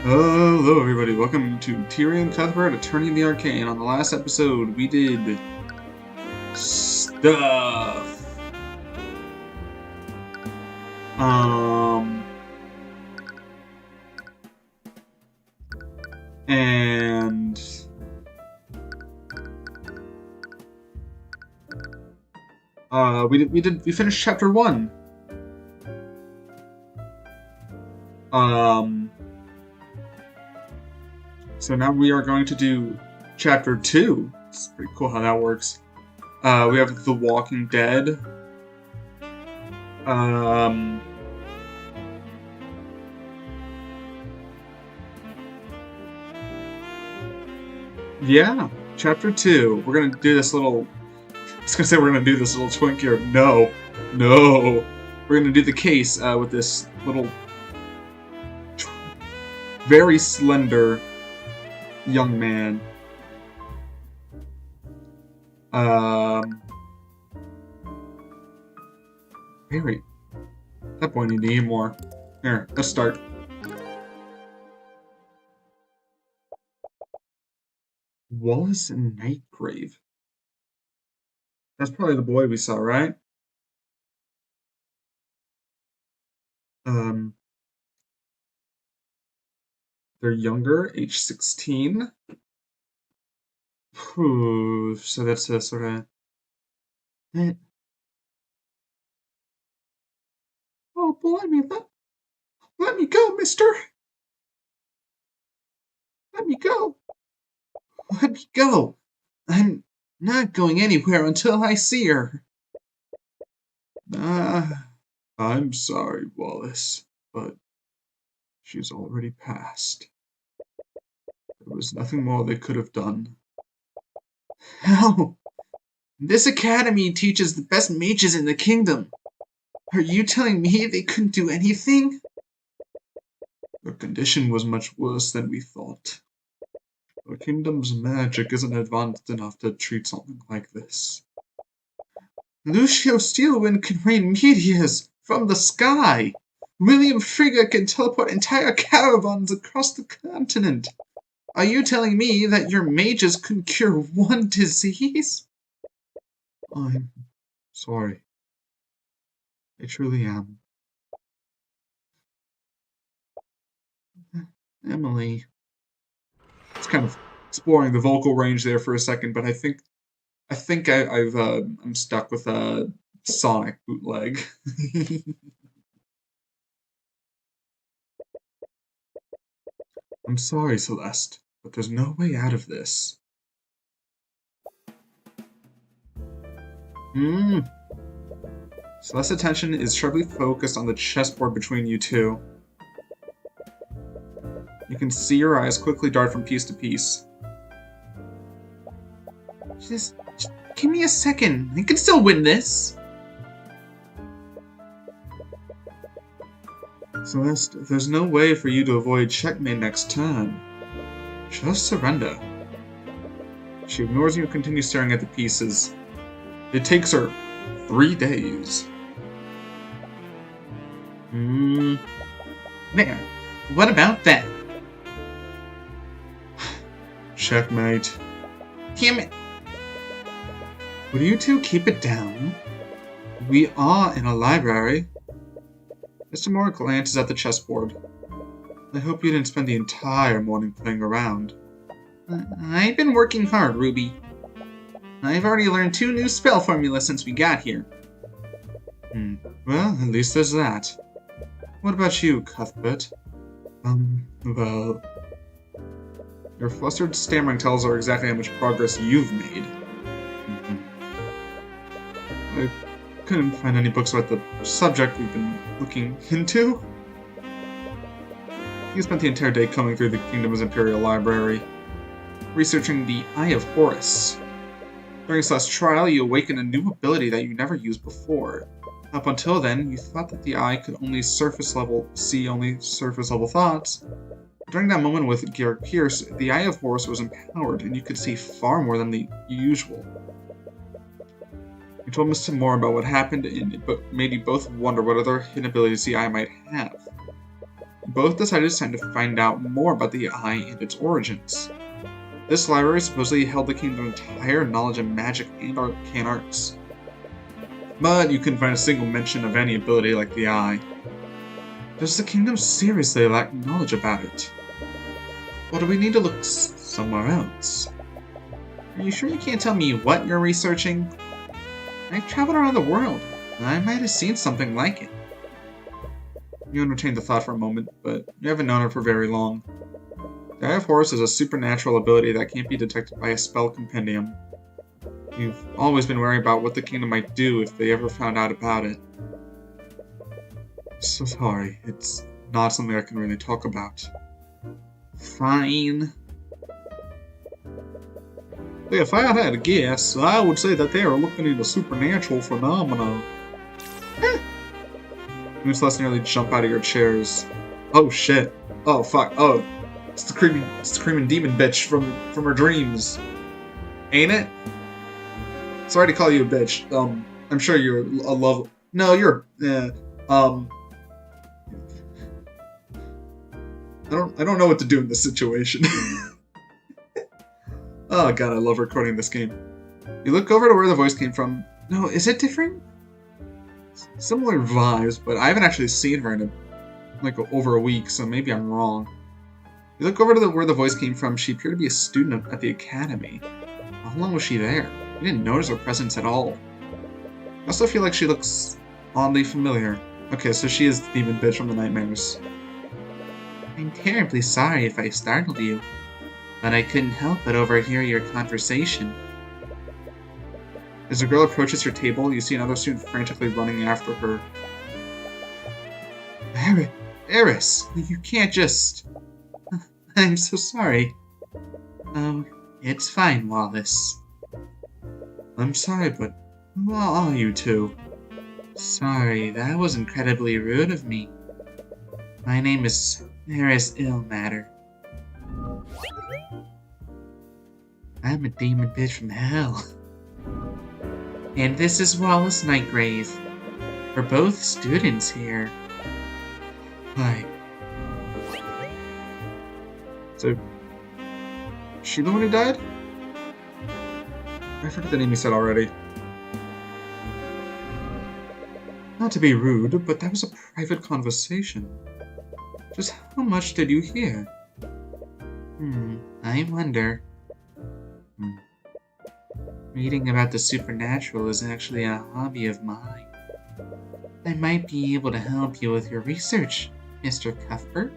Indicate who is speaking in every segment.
Speaker 1: Hello, everybody. Welcome to Tyrion, Cuthbert, Attorney of the Arcane. On the last episode, we did stuff. And we finished chapter 1. So now we are going to do chapter 2. It's pretty cool how that works. We have The Walking Dead. Yeah, chapter 2. We're gonna do this little. I was gonna say we're gonna do this little twink here. No. We're gonna do the case with this little, very slender young man. Wait. That boy need to eat more. Here, let's start. Wallace and Nightgrave. That's probably the boy we saw, right? They're younger, age 16. So that's a sort of... Oh, blimey, let me go, mister! Let me go! Let me go! I'm not going anywhere until I see her. I'm sorry, Wallace, but she's already passed. There was nothing more they could have done. How? This academy teaches the best mages in the kingdom. Are you telling me they couldn't do anything? Her condition was much worse than we thought. The kingdom's magic isn't advanced enough to treat something like this. Lucio Steelwind can rain meteors from the sky. William Frigga can teleport entire caravans across the continent. Are you telling me that your mages couldn't cure one disease? I'm sorry. I truly am. Emily. It's kind of exploring the vocal range there for a second, but I think I'm stuck with a Sonic bootleg. I'm sorry, Celeste, but there's no way out of this. Celeste's attention is sharply focused on the chessboard between you two. You can see your eyes quickly dart from piece to piece. Just give me a second. I can still win this. Celeste, there's no way for you to avoid checkmate next turn. Just surrender. She ignores you and continues staring at the pieces. It takes her 3 days. There. What about that? Checkmate. Damn it. Would you two keep it down? We are in a library. Mr. Moore glances at the chessboard. I hope you didn't spend the entire morning playing around. I've been working hard, Ruby. I've already learned 2 new spell formulas since we got here. Well, at least there's that. What about you, Cuthbert? Well... Your flustered stammering tells her exactly how much progress you've made. I couldn't find any books about the subject we've been looking into. You spent the entire day combing through the Kingdom's Imperial Library, researching the Eye of Horus. During Celeste's trial, you awakened a new ability that you never used before. Up until then, you thought that the eye could only see only surface level thoughts. During that moment with Garrick Pierce, the Eye of Horus was empowered, and you could see far more than the usual. You told Mr. Moore about what happened, and it made you both wonder what other hidden abilities the Eye might have. both decided it's time to find out more about the eye and its origins. This library supposedly held the kingdom's entire knowledge of magic and arcane arts. But you couldn't find a single mention of any ability like the eye. Does the kingdom seriously lack knowledge about it? Or do we need to look somewhere else? Are you sure you can't tell me what you're researching? I've traveled around the world. I might have seen something like it. You entertained the thought for a moment, but you haven't known it for very long. The Eye of Horus is a supernatural ability that can't be detected by a spell compendium. You've always been worried about what the kingdom might do if they ever found out about it. So sorry, it's not something I can really talk about. Fine. If I had to guess, I would say that they are looking into supernatural phenomena. You just nearly jump out of your chairs. Oh shit. Oh fuck. Oh, it's the creeping demon bitch from her dreams. Ain't it? Sorry to call you a bitch. I'm sure you're a love. No, you're. I don't know what to do in this situation. Oh god, I love recording this game. You look over to where the voice came from. No, is it different? Similar vibes, but I haven't actually seen her in over a week, so maybe I'm wrong. You look over to where the voice came from. She appeared to be a student at the academy. How long was she there? You didn't notice her presence at all. I also feel like she looks oddly familiar. Okay, so she is the demon bitch from the nightmares. I'm terribly sorry if I startled you, but I couldn't help but overhear your conversation. As the girl approaches your table, you see another student frantically running after her. Eris, you can't just... I'm so sorry. Oh, it's fine, Wallace. I'm sorry, but who are you two? Sorry, that was incredibly rude of me. My name is Eris Illmatter. I'm a demon bitch from hell. And this is Wallace Nightgrave. We're both students here. Hi. So, she the one who died? I forget the name you said already. Not to be rude, but that was a private conversation. Just how much did you hear? I wonder. Reading about the supernatural is actually a hobby of mine. I might be able to help you with your research, Mr. Cuthbert.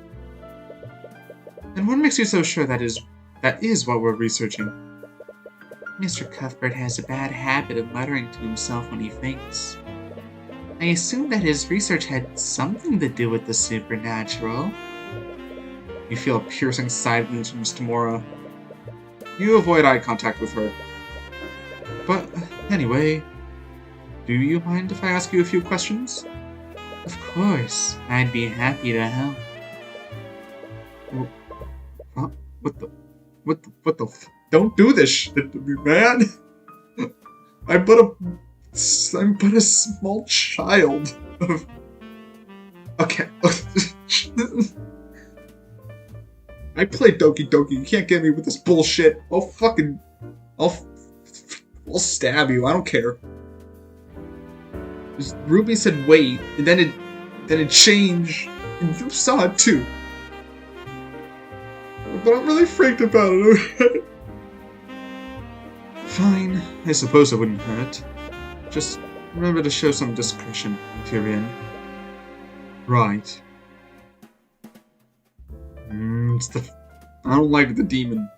Speaker 1: And what makes you so sure that is what we're researching? Mr. Cuthbert has a bad habit of muttering to himself when he thinks. I assume that his research had something to do with the supernatural. You feel a piercing side wound from Miss Tamora. You avoid eye contact with her. But, anyway, do you mind if I ask you a few questions? Of course, I'd be happy to help. What the don't do this shit to me, man! I'm but a small child. Okay. I play Doki Doki, you can't get me with this bullshit. I'll stab you, I don't care. Ruby said wait, and then it changed, and you saw it too. But I'm really freaked about it, okay? Fine, I suppose it wouldn't hurt. Just remember to show some discretion, Tyrion. Right. I don't like the demon.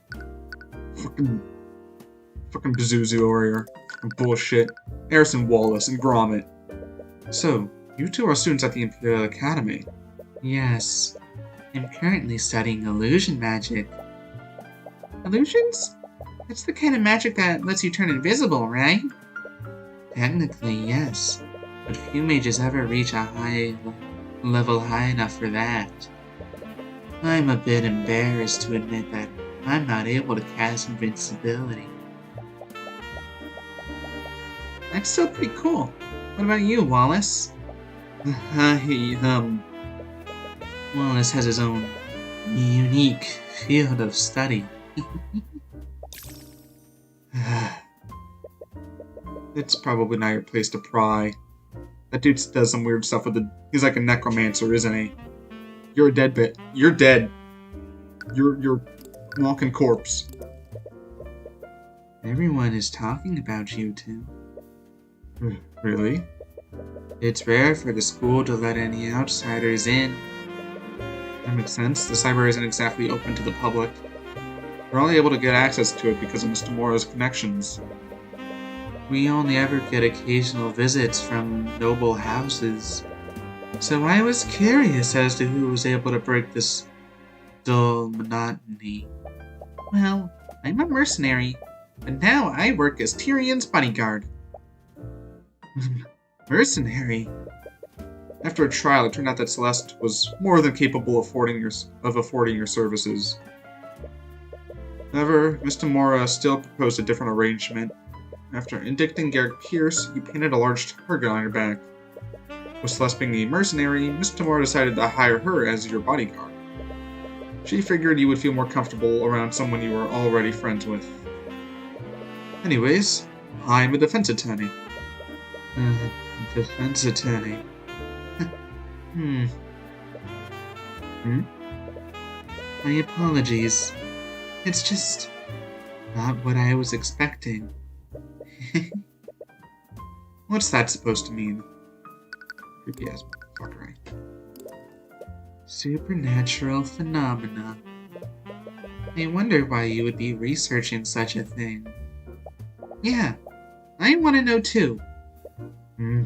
Speaker 1: Fucking Pazuzu over here. Bullshit. Harrison Wallace and Gromit. So, you two are students at the Imperial Academy. Yes. I'm currently studying illusion magic. Illusions? That's the kind of magic that lets you turn invisible, right? Technically, yes. But few mages ever reach a level high enough for that. I'm a bit embarrassed to admit that I'm not able to cast invincibility. That's still pretty cool. What about you, Wallace?
Speaker 2: Wallace has his own unique field of study.
Speaker 1: It's probably not your place to pry. That dude does some weird stuff with he's like a necromancer, isn't he? You're a dead bit. You're dead. You're walking corpse.
Speaker 2: Everyone is talking about you two.
Speaker 1: Really?
Speaker 2: It's rare for the school to let any outsiders in.
Speaker 1: That makes sense. The library isn't exactly open to the public. We're only able to get access to it because of Mr. Mora's connections.
Speaker 2: We only ever get occasional visits from noble houses. So I was curious as to who was able to break this dull monotony.
Speaker 3: Well, I'm a mercenary, and now I work as Tyrion's bodyguard.
Speaker 1: Mercenary? After a trial, it turned out that Celeste was more than capable of affording your services. However, Mr. Mora still proposed a different arrangement. After indicting Garrick Pierce, he painted a large target on your back. With Celeste being a mercenary, Mr. Mora decided to hire her as your bodyguard. She figured you would feel more comfortable around someone you were already friends with. Anyways, I'm a defense attorney.
Speaker 2: Defense attorney. My apologies. It's just not what I was expecting.
Speaker 1: What's that supposed to mean? Creepy ass fucker.
Speaker 2: Supernatural phenomena. I wonder why you would be researching such a thing.
Speaker 3: Yeah, I want to know too.
Speaker 1: Well,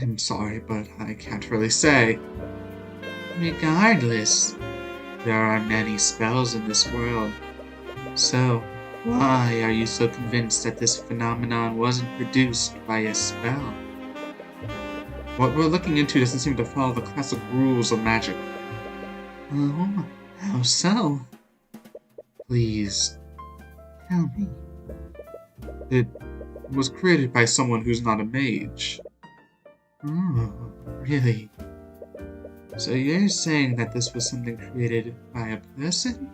Speaker 1: I'm sorry, but I can't really say.
Speaker 2: Regardless, there are many spells in this world. So, why are you so convinced that this phenomenon wasn't produced by a spell?
Speaker 1: What we're looking into doesn't seem to follow the classic rules of magic.
Speaker 2: Oh, how so?
Speaker 1: Please,
Speaker 2: tell me.
Speaker 1: It was created by someone who's not a mage.
Speaker 2: Oh, really? So you're saying that this was something created by a person?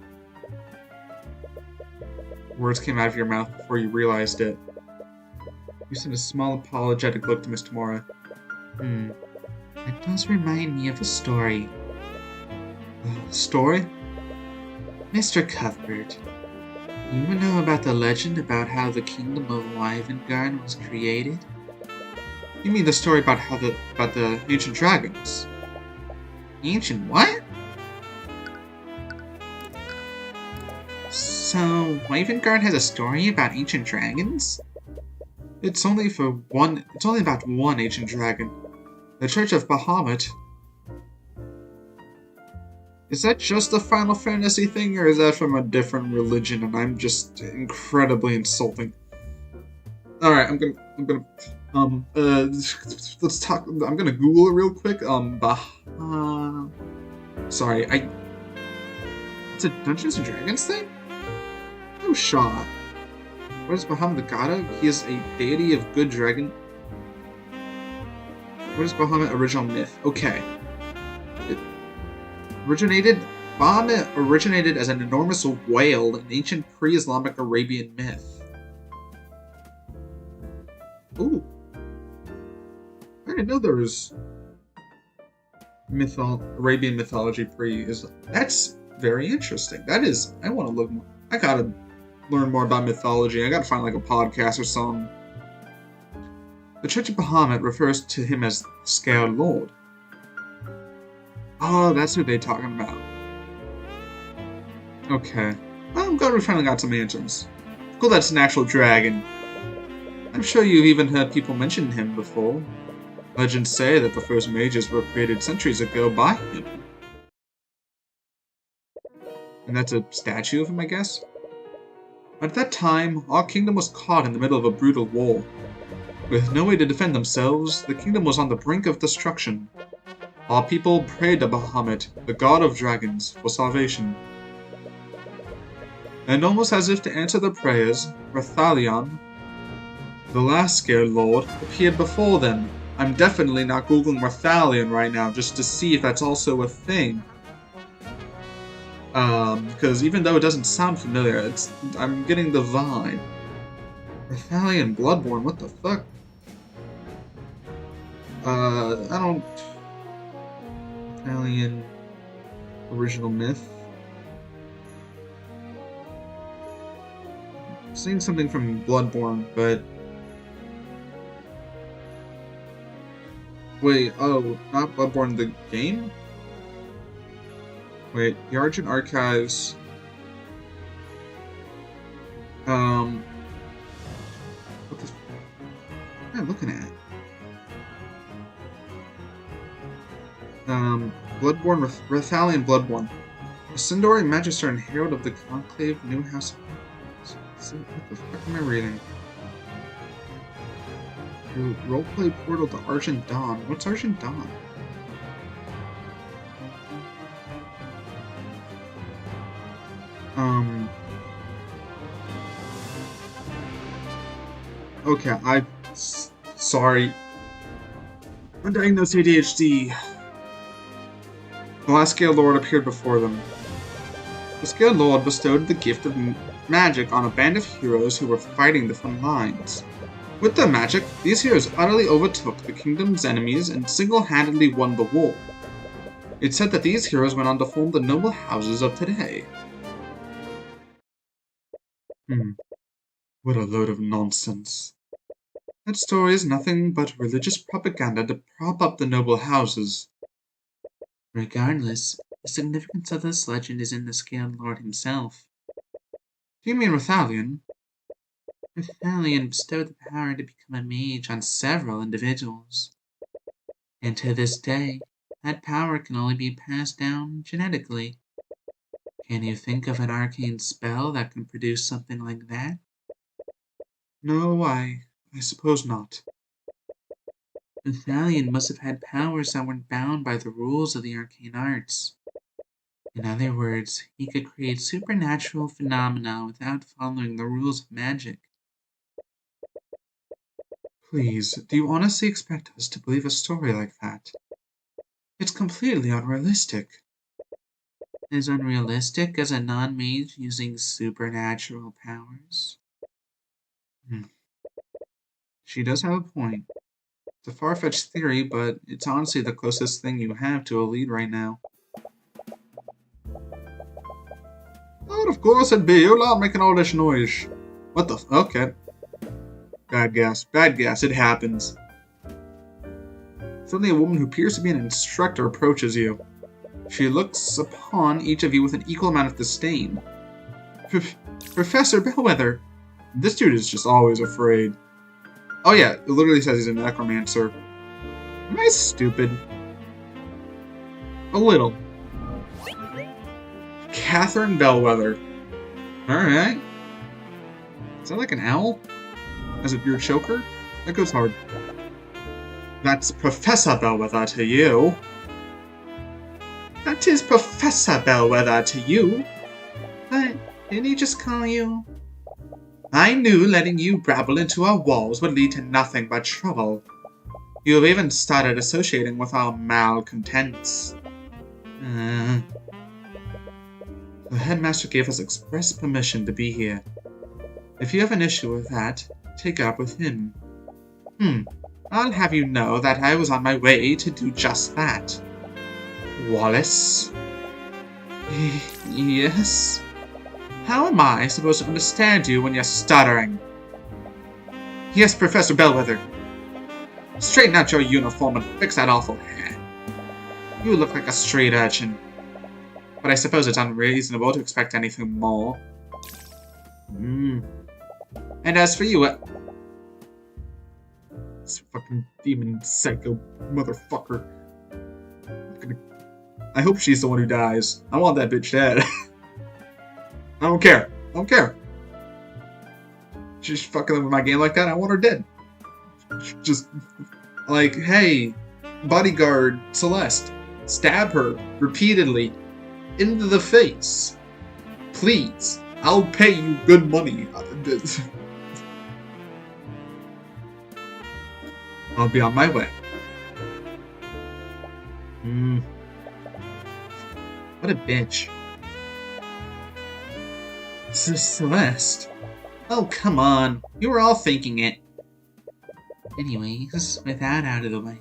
Speaker 1: Words came out of your mouth before you realized it. You sent a small apologetic look to Mr. Mora.
Speaker 2: That does remind me of a story.
Speaker 1: Story?
Speaker 2: Mr. Cuthbert, you know about the legend about how the kingdom of Wyvengard was created?
Speaker 1: You mean the story about the ancient dragons?
Speaker 3: Ancient what? So, Wyvengard has a story about ancient dragons?
Speaker 1: It's only about one ancient dragon. The Church of Bahamut. Is that just a Final Fantasy thing, or is that from a different religion and I'm just incredibly insulting? Alright, let's talk. I'm gonna Google it real quick. Sorry, it's a Dungeons and Dragons thing? No shot. What is Bahamut the god of? He is a deity of good dragon. What is Bahamut original myth? Okay. Bahamut originated as an enormous whale in ancient pre-Islamic Arabian myth. Ooh. I didn't know there was Arabian mythology pre-Islam. That's very interesting. That is, I want to look more. I gotta learn more about mythology. I gotta find like a podcast or something. The Church of Bahamut refers to him as the Scaled Lord. Oh, that's who they're talking about. Okay. Well, I'm glad we finally got some answers. Cool, that's an actual dragon. I'm sure you've even heard people mention him before. Legends say that the first mages were created centuries ago by him. And that's a statue of him, I guess? At that time, our kingdom was caught in the middle of a brutal war. With no way to defend themselves, the kingdom was on the brink of destruction. Our people prayed to Bahamut, the god of dragons, for salvation. And almost as if to answer their prayers, Rathalion, the last Scaled Lord, appeared before them, I'm definitely not Googling Rathalion right now just to see if that's also a thing. Because even though it doesn't sound familiar, I'm getting the vibe. Rathalion Bloodborne, what the fuck? I don't... Rathalion original myth. I'm seeing something from Bloodborne, but... Wait, oh, not Bloodborne the game? Wait, the Argent Archives... What the... What am I looking at? Bloodborne, Rathalion Bloodborne. A Sindori Magister and Herald of the Conclave, New House... What the fuck am I reading? Roleplay portal to Argent Dawn. What's Argent Dawn? Okay, sorry. Undiagnosed ADHD. The last Scaled Lord appeared before them. The Scaled Lord bestowed the gift of magic on a band of heroes who were fighting the front lines. With their magic, these heroes utterly overtook the kingdom's enemies and single-handedly won the war. It's said that these heroes went on to form the noble houses of today. What a load of nonsense. That story is nothing but religious propaganda to prop up the noble houses.
Speaker 2: Regardless, the significance of this legend is in the Scaled Lord himself.
Speaker 1: Do you mean Rathalion?
Speaker 2: Rathalion bestowed the power to become a mage on several individuals. And to this day, that power can only be passed down genetically. Can you think of an arcane spell that can produce something like that?
Speaker 1: No, I suppose not.
Speaker 2: Rathalion must have had powers that weren't bound by the rules of the arcane arts. In other words, he could create supernatural phenomena without following the rules of magic.
Speaker 1: Please, do you honestly expect us to believe a story like that? It's completely unrealistic.
Speaker 2: As unrealistic as a non-mage using supernatural powers?
Speaker 1: She does have a point. It's a far-fetched theory, but it's honestly the closest thing you have to a lead right now. Oh, of course it'd be. You're not making all this noise. What the okay. Bad guess. Bad guess. It happens. Suddenly a woman who appears to be an instructor approaches you. She looks upon each of you with an equal amount of disdain. Professor Bellwether! This dude is just always afraid. Oh yeah, it literally says he's a necromancer. Am I stupid? A little. Catherine Bellwether. Alright. Is that like an owl? As a beard choker? That goes hard. That's Professor Bellwether to you. That is Professor Bellwether to you. But didn't he just call you? I knew letting you brabble into our walls would lead to nothing but trouble. You have even started associating with our malcontents. The headmaster gave us express permission to be here. If you have an issue with that, take it up with him. I'll have you know that I was on my way to do just that. Wallace? Yes? How am I supposed to understand you when you're stuttering? Yes, Professor Bellwether. Straighten out your uniform and fix that awful hair. You look like a street urchin. But I suppose it's unreasonable to expect anything more. And as for you, this fucking demon psycho motherfucker. I hope she's the one who dies. I want that bitch dead. I don't care. I don't care. She's fucking with my game like that. I want her dead. Just like, hey, bodyguard Celeste, stab her repeatedly into the face. Please. I'll pay you good money. I'll be on my way.
Speaker 3: What a bitch. Celeste. Oh, come on. You were all thinking it. Anyways, with that out of the way,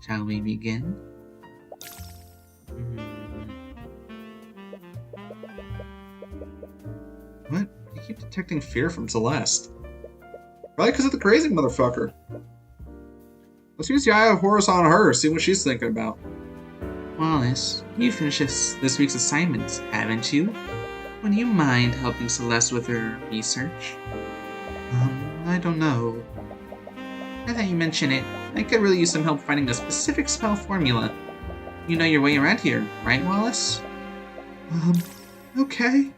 Speaker 3: shall we begin?
Speaker 1: What? I keep detecting fear from Celeste. Probably because of the crazy motherfucker. Let's use the Eye of Horus on her, see what she's thinking about.
Speaker 3: Wallace, you finished this week's assignments, haven't you? Would you mind helping Celeste with her research?
Speaker 1: I don't know.
Speaker 3: Now that you mention it, I could really use some help finding a specific spell formula. You know your way around here, right, Wallace?
Speaker 1: Okay.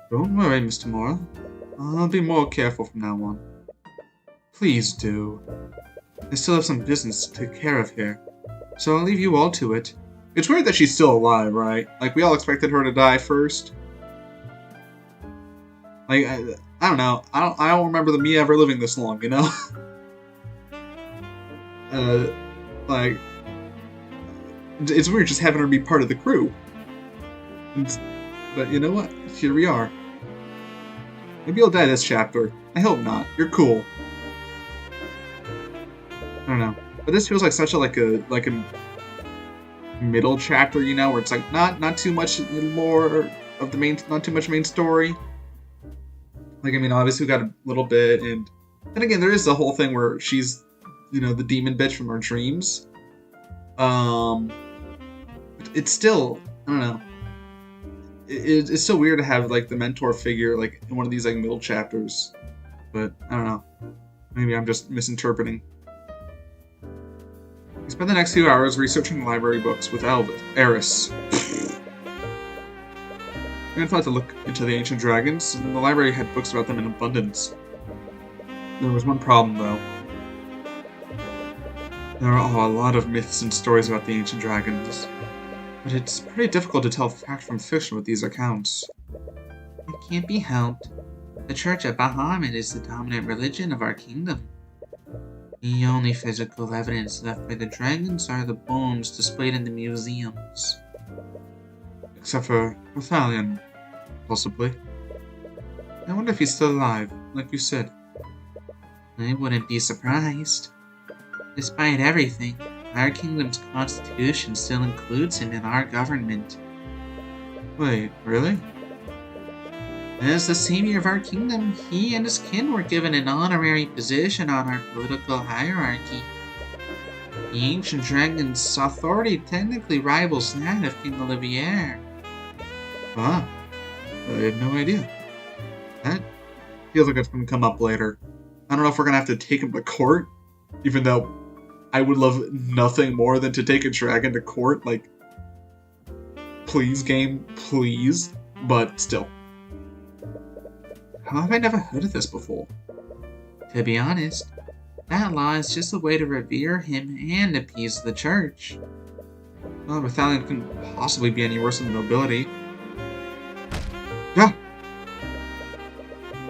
Speaker 1: Don't worry, Mr. Morrow. I'll be more careful from now on. Please do. I still have some business to take care of here, so I'll leave you all to it. It's weird that she's still alive, right? Like, we all expected her to die first. Like, I don't know. I don't remember me ever living this long, you know? Like, it's weird just having her be part of the crew. But you know what? Here we are. Maybe you'll die this chapter. I hope not. You're cool. I don't know. But this feels like such a like a middle chapter, you know, where it's like not too much lore of the main, not too much main story. Like, I mean, obviously we got a little bit, and then again, there is the whole thing where she's, you know, the demon bitch from our dreams. It's still, I don't know. It's so weird to have like the mentor figure like in one of these like middle chapters, but I don't know. Maybe I'm just misinterpreting. We spent the next few hours researching the library books with Eris. We had thought to look into the ancient dragons, and the library had books about them in abundance. There was one problem, though. There are a lot of myths and stories about the ancient dragons, but it's pretty difficult to tell fact from fiction with these accounts.
Speaker 3: It can't be helped. The Church of Bahamut is the dominant religion of our kingdom. The only physical evidence left by the dragons are the bones displayed in the museums.
Speaker 1: Except for Rathalion, possibly. I wonder if he's still alive, like you said.
Speaker 3: I wouldn't be surprised. Despite everything, our kingdom's constitution still includes him in our government.
Speaker 1: Wait, really?
Speaker 3: As the savior of our kingdom, he and his kin were given an honorary position on our political hierarchy. The ancient dragon's authority technically rivals that of King Olivier.
Speaker 1: Ah, I had no idea. That feels like it's going to come up later. I don't know if we're going to have to take him to court, even though I would love nothing more than to take a dragon to court. Like, please, game, please. But still. How have I never heard of this before?
Speaker 3: To be honest, that law is just a way to revere him and appease the church.
Speaker 1: Well, Rathalion couldn't possibly be any worse than the nobility. Yeah!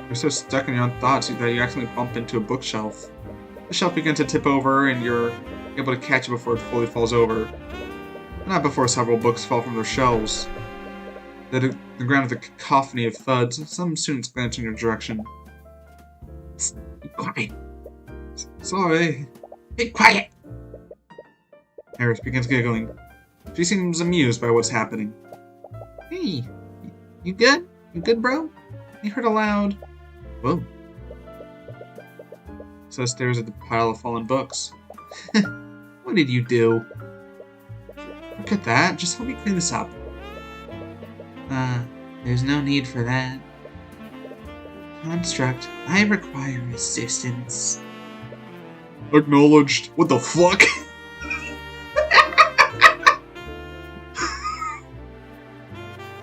Speaker 1: You're so stuck in your own thoughts that you accidentally bump into a bookshelf. The shelf begins to tip over, and you're able to catch it before it fully falls over. Not before several books fall from their shelves. The ground with a cacophony of thuds. Some students glance in your direction.
Speaker 3: Be quiet.
Speaker 1: Sorry.
Speaker 3: Be quiet!
Speaker 1: Eris begins giggling. She seems amused by what's happening.
Speaker 3: Hey, you good? You good, bro?
Speaker 1: You heard a loud, whoa. So stares at the pile of fallen books.
Speaker 3: What did you do?
Speaker 1: Look at that. Just help me clean this up.
Speaker 3: There's no need for that. Construct, I require assistance.
Speaker 1: Acknowledged. What the fuck?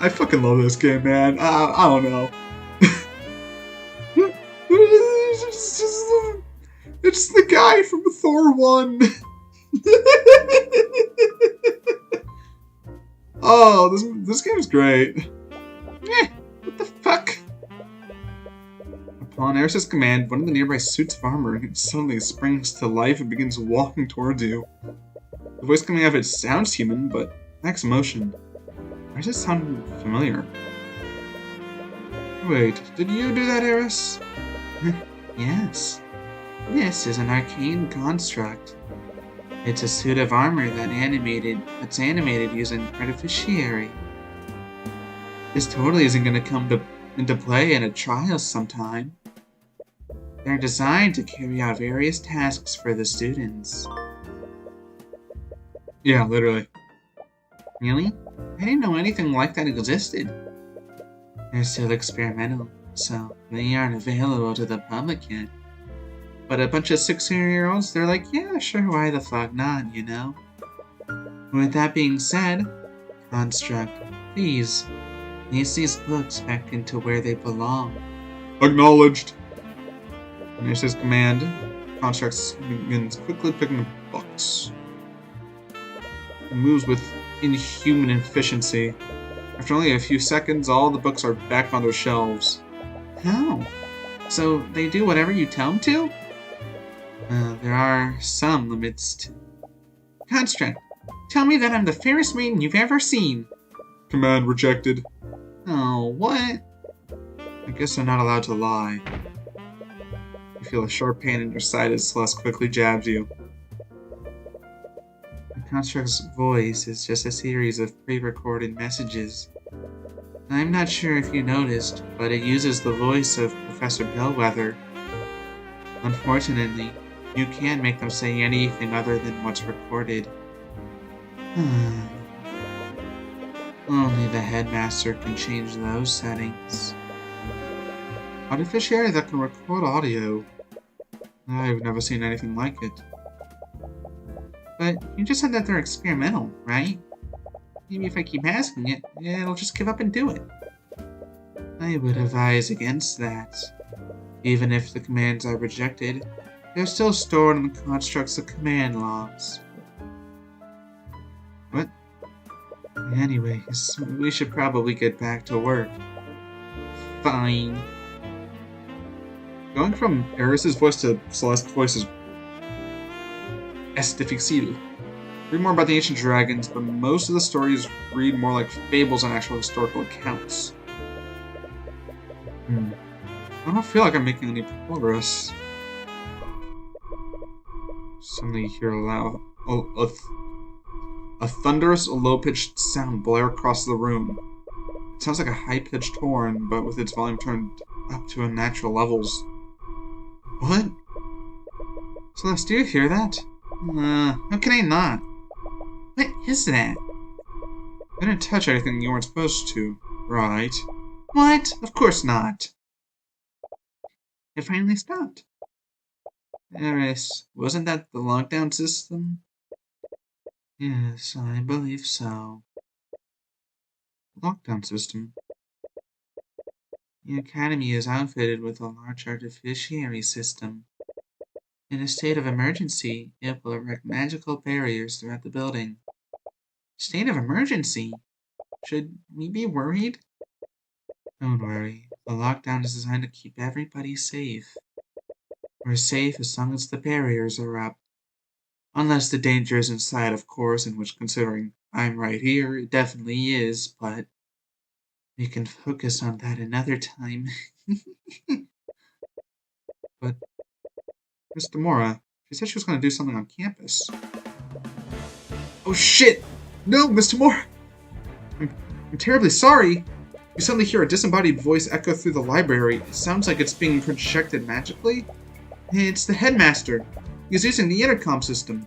Speaker 1: I fucking love this game, man. I don't know. It's the guy from Thor 1. Oh, this game's great.
Speaker 3: What the fuck?
Speaker 1: Upon Eris's command, one of the nearby suits of armor suddenly springs to life and begins walking towards you. The voice coming out of it sounds human, but lacks emotion. Why does it sound familiar? Wait, did you do that, Eris?
Speaker 3: Yes. This is an arcane construct. It's a suit of armor that's animated using artificiary. This totally isn't going to come into play in a trial sometime. They're designed to carry out various tasks for the students.
Speaker 1: Yeah, literally.
Speaker 3: Really? I didn't know anything like that existed. They're still experimental, so they aren't available to the public yet. But a bunch of 16-year-olds, they're like, yeah, sure, why the fuck not, you know? With that being said, Construct, please, place these books back into where they belong.
Speaker 1: Acknowledged. And there's his command. Construct begins quickly picking the books. It moves with inhuman efficiency. After only a few seconds, all the books are back on their shelves.
Speaker 3: How? So they do whatever you tell them to? There are some limits to... Construct, tell me that I'm the fairest maiden you've ever seen.
Speaker 1: Command rejected.
Speaker 3: Oh, what?
Speaker 1: I guess they're not allowed to lie. You feel a sharp pain in your side as Celeste quickly jabs you.
Speaker 3: The Construct's voice is just a series of pre-recorded messages. I'm not sure if you noticed, but it uses the voice of Professor Bellwether. Unfortunately, you can't make them say anything other than what's recorded. Only the headmaster can change those settings.
Speaker 1: Artificiary that can record audio. I've never seen anything like it.
Speaker 3: But you just said that they're experimental, right? Maybe if I keep asking it, it'll just give up and do it. I would advise against that. Even if the commands are rejected, they're still stored in the constructs of command logs.
Speaker 1: What?
Speaker 3: Anyways, we should probably get back to work. Fine.
Speaker 1: Going from Eris's voice to Celeste's voice is difficile. Read more about the ancient dragons, but most of the stories read more like fables than actual historical accounts. I don't feel like I'm making any progress. Suddenly you hear a thunderous, low-pitched sound blare across the room. It sounds like a high-pitched horn, but with its volume turned up to unnatural levels. What? Celeste, do you hear that?
Speaker 3: How can I not? What is that?
Speaker 1: I didn't touch anything you weren't supposed to, right?
Speaker 3: What? Of course not. It finally stopped.
Speaker 2: Eris, wasn't that the lockdown system?
Speaker 3: Yes, I believe so.
Speaker 1: Lockdown system?
Speaker 3: The Academy is outfitted with a large artificiary system. In a state of emergency, it will erect magical barriers throughout the building. State of emergency? Should we be worried?
Speaker 2: Don't worry. The lockdown is designed to keep everybody safe. We're safe as long as the barriers are up. Unless the danger is inside, of course, in which, considering I'm right here, it definitely is, but we can focus on that another time.
Speaker 1: But Miss Demora, she said she was going to do something on campus. Oh shit! No, Miss Demora! I'm terribly sorry! You suddenly hear a disembodied voice echo through the library. It sounds like it's being projected magically. It's the headmaster. He's using the intercom system.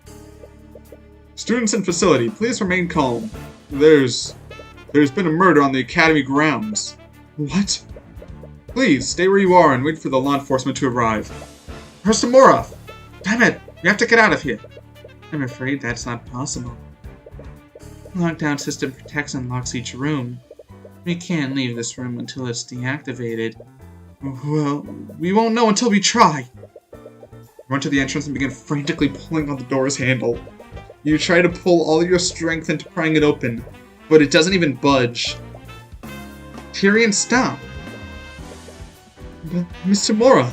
Speaker 1: Students in facility, please remain calm. There's been a murder on the academy grounds. What? Please, stay where you are and wait for the law enforcement to arrive. Where's Demora? Damn it, we have to get out of here.
Speaker 3: I'm afraid that's not possible. The lockdown system protects and locks each room. We can't leave this room until it's deactivated.
Speaker 1: Well, we won't know until we try. Run to the entrance and begin frantically pulling on the door's handle. You try to pull all your strength into prying it open, but it doesn't even budge. Tyrion, stop!
Speaker 2: But, Miss Tamora,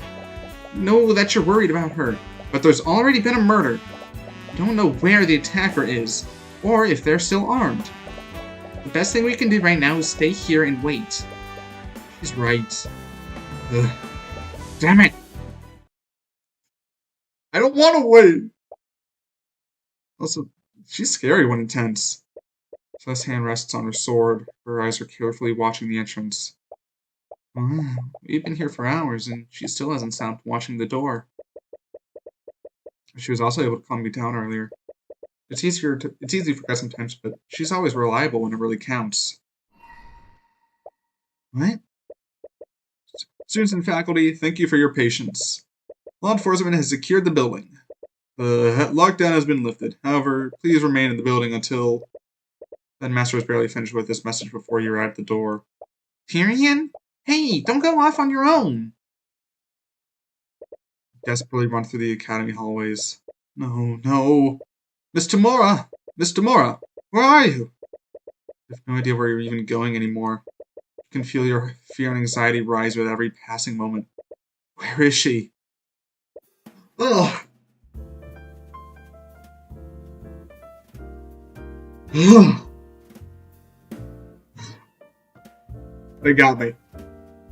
Speaker 2: know that you're worried about her, but there's already been a murder. You don't know where the attacker is, or if they're still armed. The best thing we can do right now is stay here and wait. She's right. Ugh. Damn it!
Speaker 1: I don't want to wait! Also, she's scary when intense. Celeste's hand rests on her sword. Her eyes are carefully watching the entrance.
Speaker 2: Wow, we've been here for hours, and she still hasn't stopped watching the door.
Speaker 1: She was also able to calm me down earlier. It's easy for her sometimes, but she's always reliable when it really counts.
Speaker 2: What?
Speaker 1: Students and faculty, thank you for your patience. Law enforcement has secured the building. The lockdown has been lifted. However, please remain in the building until... The master was barely finished with this message before you were at the door.
Speaker 2: Tyrion? Hey, don't go off on your own!
Speaker 1: Desperately run through the academy hallways. No, no. Miss Tamora! Miss Tamora! Where are you? I have no idea where you're even going anymore. You can feel your fear and anxiety rise with every passing moment. Where is she? Ugh! They got me.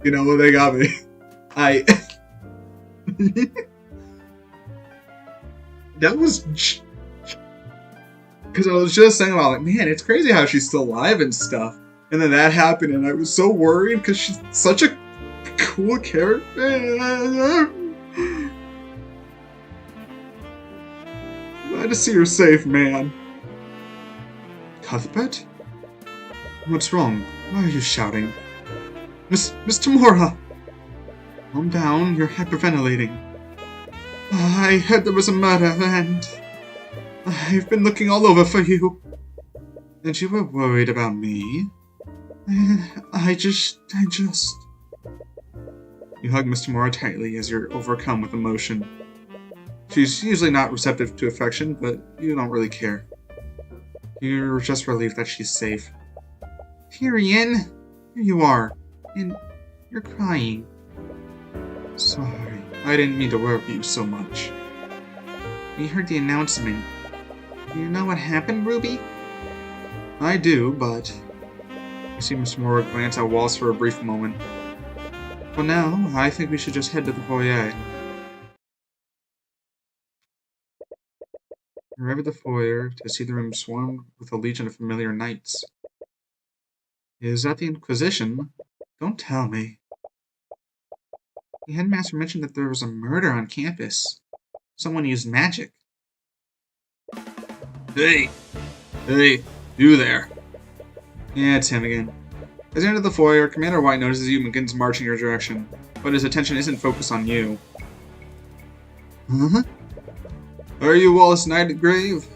Speaker 1: You know what? They got me. That was... Because I was just saying about, like, man, it's crazy how she's still alive and stuff. And then that happened, and I was so worried because she's such a cool character. Glad to see her safe, man. Cuthbert? What's wrong? Why are you shouting? Miss Tamora! Calm down, you're hyperventilating. I heard there was a murder, and I've been looking all over for you. And you were worried about me? I just... You hug Miss Tamora tightly as you're overcome with emotion. She's usually not receptive to affection, but you don't really care. You're just relieved that she's safe.
Speaker 2: Tyrion!
Speaker 1: Here you are.
Speaker 2: And you're crying.
Speaker 1: Sorry, I didn't mean to worry you so much.
Speaker 2: We heard the announcement. Do you know what happened, Ruby?
Speaker 1: I do, but... You see Miss Tamora glance at Wallace for a brief moment. For now, I think we should just head to the foyer. You arrive at the foyer to see the room swarmed with a legion of familiar knights. Is that the Inquisition? Don't tell me.
Speaker 2: The headmaster mentioned that there was a murder on campus. Someone used magic.
Speaker 1: Hey, you there. Yeah, it's him again. As you enter the foyer, Commander White notices you and begins marching your direction, but his attention isn't focused on you.
Speaker 2: Huh?
Speaker 1: Are you Wallace Nightgrave?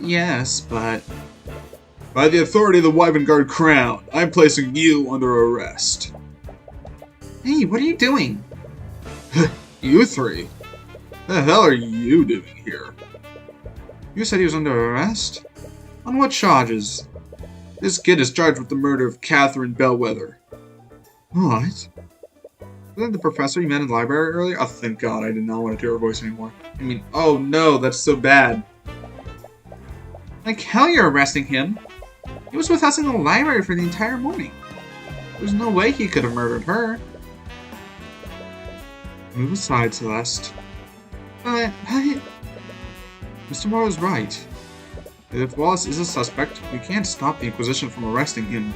Speaker 2: Yes, but...
Speaker 1: By the authority of the Wyvern Guard Crown, I'm placing you under arrest.
Speaker 2: Hey, what are you doing?
Speaker 1: You three? The hell are you doing here? You said he was under arrest? On what charges? This kid is charged with the murder of Catherine Bellwether. What? Wasn't the professor you met in the library earlier? Oh, thank God, I did not want to hear her voice anymore. I mean, oh no, that's so bad.
Speaker 2: Like hell you're arresting him. He was with us in the library for the entire morning. There's no way he could have murdered her.
Speaker 1: Move aside, Celeste.
Speaker 2: But...
Speaker 1: Mr. Morrow's right. If Wallace is a suspect, we can't stop the Inquisition from arresting him.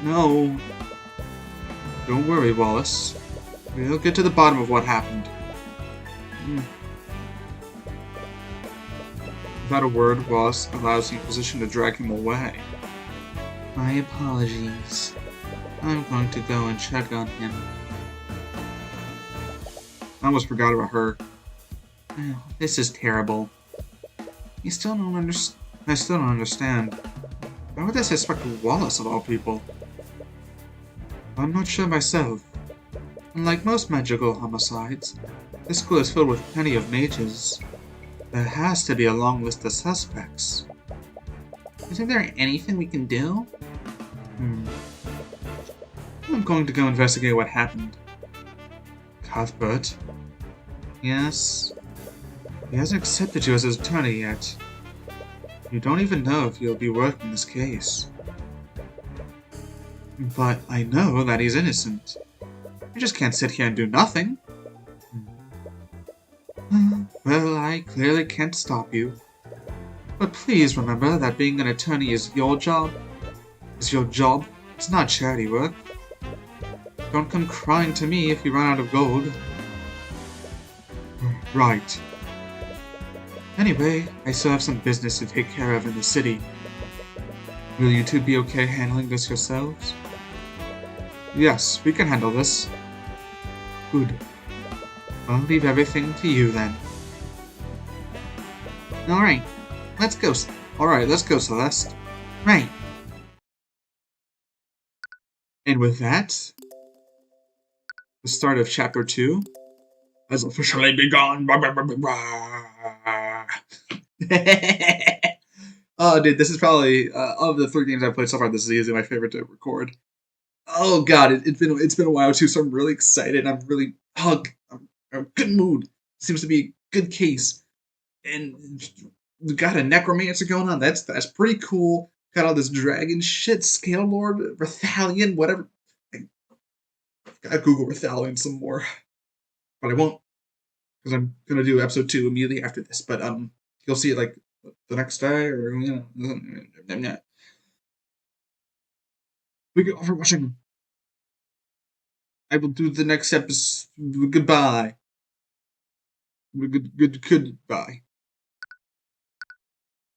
Speaker 1: No. Don't worry, Wallace. We'll get to the bottom of what happened. Without a word, Wallace allows the Inquisition to drag him away.
Speaker 2: My apologies. I'm going to go and check on him.
Speaker 1: I almost forgot about her.
Speaker 2: Oh, this is terrible. I still don't understand.
Speaker 1: Why would they suspect Wallace of all people? I'm not sure myself. Unlike most magical homicides, this school is filled with plenty of mages. There has to be a long list of suspects.
Speaker 2: Isn't there anything we can do?
Speaker 1: I'm
Speaker 2: going to go investigate what happened.
Speaker 3: Cuthbert?
Speaker 2: Yes? He hasn't accepted you as his attorney yet. You don't even know if you'll be working this case.
Speaker 3: But I know that he's innocent.
Speaker 2: You just can't sit here and do nothing.
Speaker 3: Well, I clearly can't stop you.
Speaker 2: But please remember that being an attorney is your job. It's not charity work. Don't come crying to me if you run out of gold.
Speaker 3: Right.
Speaker 2: Anyway, I still have some business to take care of in the city. Will you two be okay handling this yourselves?
Speaker 3: Yes, we can handle this.
Speaker 2: Good. I'll leave everything to you then.
Speaker 3: Alright, let's go.
Speaker 2: Let's go, Celeste.
Speaker 3: Right.
Speaker 2: And with that, the start of Chapter 2 has officially begun. Oh, dude, this is probably, of the 3 games I've played so far, this is easily my favorite to record. Oh god, it's been a while too, so I'm really excited. I'm really I'm in a good mood. Seems to be a good case, and we got a necromancer going on. That's pretty cool. Got all this dragon shit, Scale Lord, Rathalion, whatever. I gotta Google Rathalion some more, but I won't because I'm gonna do episode 2 immediately after this. But you'll see it like the next day, or Thank you all for watching. I will do the next episode. Goodbye. Goodbye.